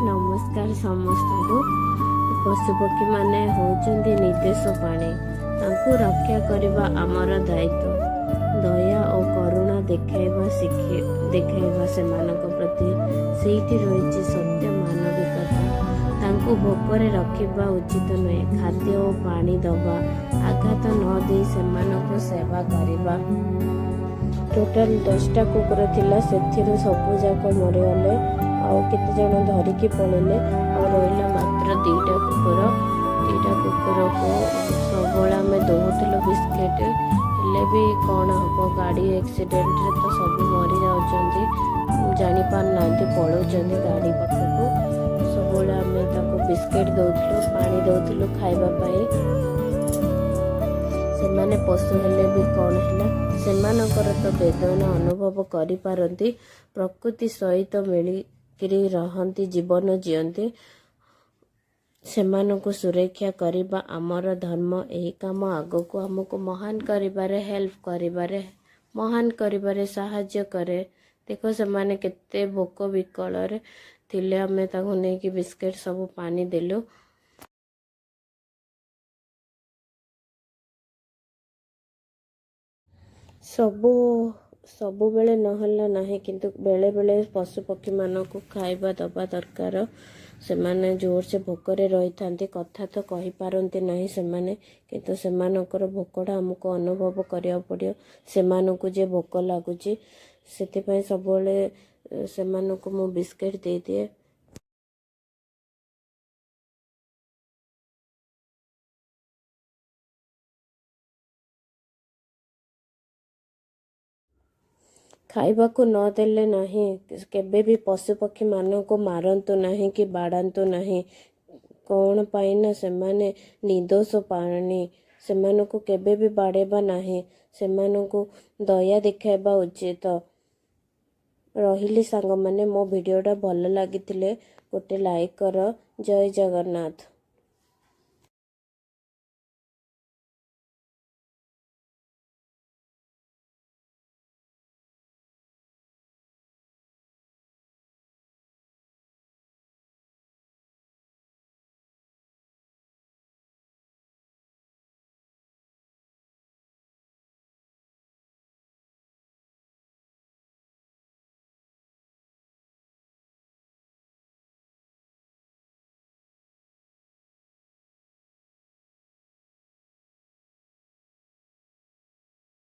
नमस्कार समस्त को। पशुपक्षी माने होचंदी निर्देश प्राणी, तांको रक्षा करबा आमर दायित्व। दया और करुणा देखाइबा सेमानक प्रति सेठी रहिछि सत्य मानविकता। तांको भोकरे रखिबा उचित नुहे। खाद्य और पानी दबा, आघात न दे सेमानक सेवा करिबा। टोटाल 10टा कुकुर थिला, सेथिरु सबु जाक मरिगले, आउ केते जण धरिकी पळेले। और रहिला मात्र 2टा कुकुर। 2टा कुकुर को सबला में दौथलो बिस्किट, हेले भी कौन हम गाड़ी एक्सीडेंट रे तो सब मरी जाउछंती, जानी पार नांती, पळौछंती गाड़ी पाखकू। सबला में ताको बिस्किट दौथलो, पानी दौथलो खाइबा पाई। सेमाने पशु हेले भी कौन हैला, सेमानकर तो वेदना अनुभव करि पारंती, प्रकृति सहित मिलिकिरी रहंती, जीवन जीवंती। सेमानकु सुरक्षा करिबा आमर धर्म। एही काम आगको हमको महान करिबारे हेल्प करिबारे, महान करिबारे साहाय्य करे। देखो सेमाने केते भोक विकल रे थिले, हमें ताको नै कि बिस्किट सब पानी देलु। सबु बेले नहला नाही, किंतु बेले बेले पशु पक्षी मानक खाइबा दबा दरकार। सेमाने जोर से भोकरे रही थांती, कथा तो कहि पारंती नाही सेमाने, किंतु सेमानकर भोकड़ा हमको अनुभव करिया पड़ियो। सेमानकु जे भोक लागुची, सेथिपई सबले सेमानकु मु बिस्किट दे दिए। खाइबाकू न देले नाही, केबे भी पशु पक्षी मानक मारंतु नाही कि बाड़ांतु नाही। कौन पाइना सेमाने निर्दोष प्राणी, सेमानकू केबे भी बाड़ेबा नाही। सेमानकू दया देखाइबा उचित। रहिली सांग माने, मो वीडियोटा भल लागिथिले गोटे लाइक कर। जय जगन्नाथ।